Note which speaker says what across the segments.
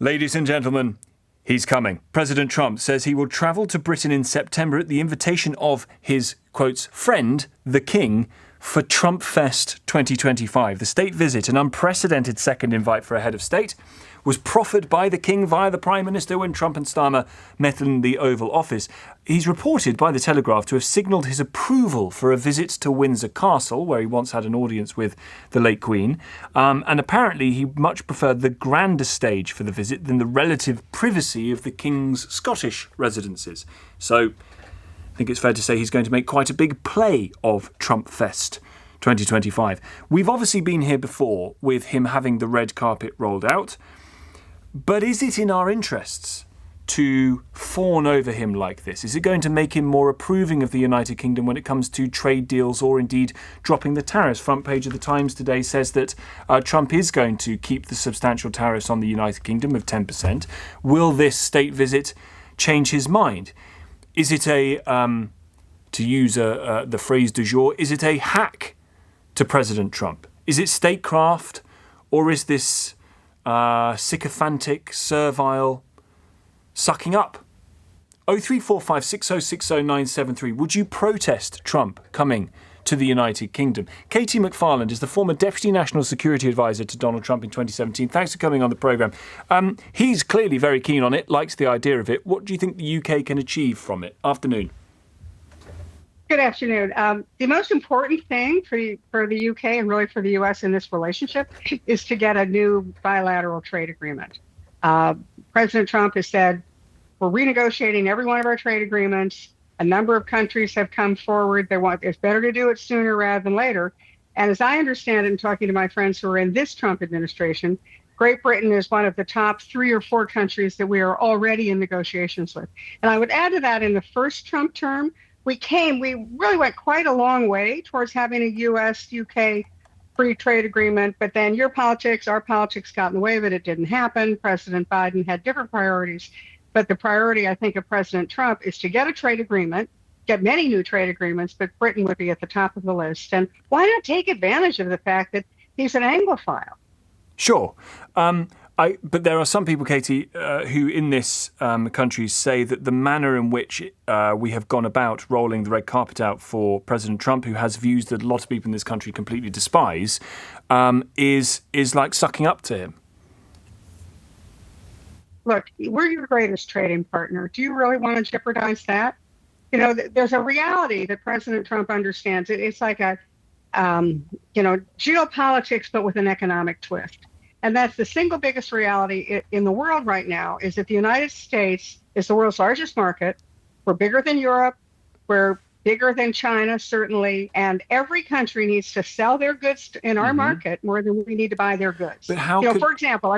Speaker 1: Ladies and gentlemen, he's coming. President Trump says he will travel to Britain in September at the invitation of his, quotes, friend, the King, for Trump Fest 2025. The state visit, an unprecedented second invite for a head of state, was proffered by the King via the Prime Minister when Trump and Starmer met in the Oval Office. He's reported by the Telegraph to have signalled his approval for a visit to Windsor Castle, where he once had an audience with the late Queen. And apparently he much preferred the grander stage for the visit than the relative privacy of the King's Scottish residences. So I think it's fair to say he's going to make quite a big play of Trump Fest 2025. We've obviously been here before with him having the red carpet rolled out. But is it in our interests to fawn over him like this? Is it going to make him more approving of the United Kingdom when it comes to trade deals or indeed dropping the tariffs? Front page of the Times today says that Trump is going to keep the substantial tariffs on the United Kingdom of 10%. Will this state visit change his mind? Is it to use the phrase du jour, is it a hack to President Trump? Is it statecraft, or is this sycophantic, servile sucking up? 0345 6060 973. Would you protest Trump coming to the United Kingdom? Katie McFarland is the former Deputy National Security Advisor to Donald Trump in 2017. Thanks for coming on the programme. He's clearly very keen on it, likes the idea of it. What do you think the UK can achieve from it? Afternoon.
Speaker 2: Good afternoon. The most important thing for the UK and really for the US in this relationship is to get a new bilateral trade agreement. President Trump has said, we're renegotiating every one of our trade agreements. A number of countries have come forward. It's better to do it sooner rather than later. And as I understand it, in talking to my friends who are in this Trump administration, Great Britain is one of the top 3 or 4 countries that we are already in negotiations with. And I would add to that, in the first Trump term, we really went quite a long way towards having a US-UK free trade agreement, but then our politics got in the way of it. It didn't happen. President Biden had different priorities. But the priority, I think, of President Trump is to get a trade agreement, get many new trade agreements, but Britain would be at the top of the list. And why not take advantage of the fact that he's an Anglophile?
Speaker 1: Sure. But there are some people, Katie, who in this country say that the manner in which we have gone about rolling the red carpet out for President Trump, who has views that a lot of people in this country completely despise, is like sucking up to him.
Speaker 2: Look, we're your greatest trading partner. Do you really want to jeopardize that? You know, there's a reality that President Trump understands. It's like a, geopolitics, but with an economic twist. And that's the single biggest reality in the world right now, is that the United States is the world's largest market. We're bigger than Europe. We're bigger than China, certainly. And every country needs to sell their goods in our market more than we need to buy their goods.
Speaker 1: But how
Speaker 2: for example,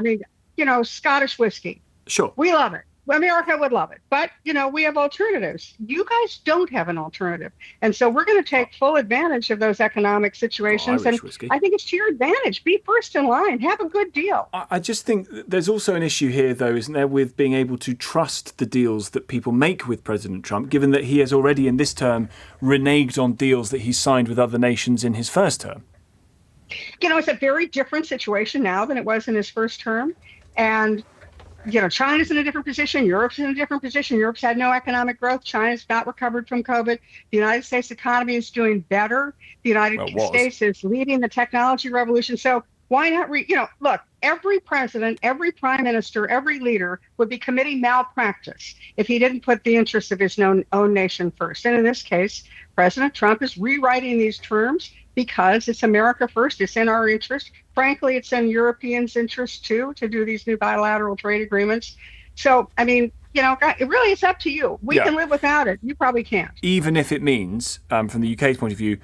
Speaker 2: Scottish whiskey.
Speaker 1: Sure.
Speaker 2: We love it. America would love it. But, we have alternatives. You guys don't have an alternative. And so we're going to take full advantage of those economic situations.
Speaker 1: Irish
Speaker 2: and
Speaker 1: whiskey.
Speaker 2: I think it's to your advantage. Be first in line. Have a good deal.
Speaker 1: I just think there's also an issue here, though, isn't there, with being able to trust the deals that people make with President Trump, given that he has already in this term reneged on deals that he signed with other nations in his first term.
Speaker 2: It's a very different situation now than it was in his first term. And China's in a different position. Europe's in a different position. Europe's had no economic growth. China's not recovered from COVID. The United States economy is doing better. The United States is leading the technology revolution. So why not look, every president, every prime minister, every leader would be committing malpractice if he didn't put the interests of his own nation first. And in this case, President Trump is rewriting these terms because it's America first. It's in our interest. Frankly, it's in Europeans' interest, too, to do these new bilateral trade agreements. So, it really is up to you. We can live without it. You probably can't.
Speaker 1: Even if it means, from the UK's point of view,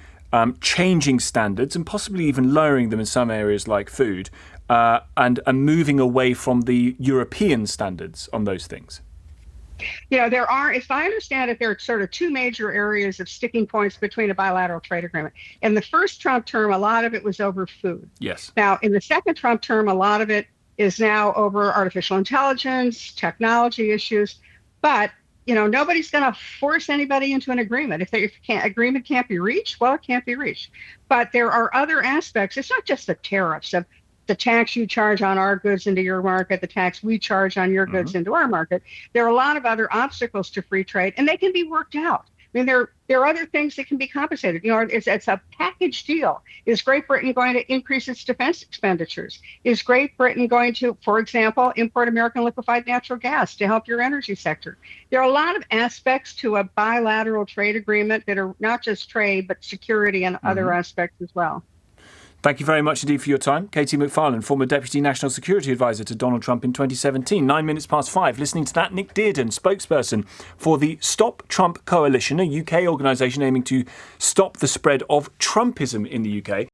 Speaker 1: changing standards and possibly even lowering them in some areas like food and moving away from the European standards on those things.
Speaker 2: There are, if I understand it, there are sort of 2 major areas of sticking points between a bilateral trade agreement. In the first Trump term, a lot of it was over food.
Speaker 1: Yes.
Speaker 2: Now, in the second Trump term, a lot of it is now over artificial intelligence, technology issues. But, nobody's going to force anybody into an agreement. If agreement can't be reached, well, it can't be reached. But there are other aspects. It's not just the tariffs of the tax you charge on our goods into your market, the tax we charge on your goods into our market. There are a lot of other obstacles to free trade, and they can be worked out. I mean, there are other things that can be compensated. It's a package deal. Is Great Britain going to increase its defense expenditures? Is Great Britain going to, for example, import American liquefied natural gas to help your energy sector? There are a lot of aspects to a bilateral trade agreement that are not just trade, but security and other aspects as well.
Speaker 1: Thank you very much indeed for your time. Katie McFarland, former Deputy National Security Advisor to Donald Trump in 2017. 5:09. Listening to that, Nick Dearden, spokesperson for the Stop Trump Coalition, a UK organisation aiming to stop the spread of Trumpism in the UK.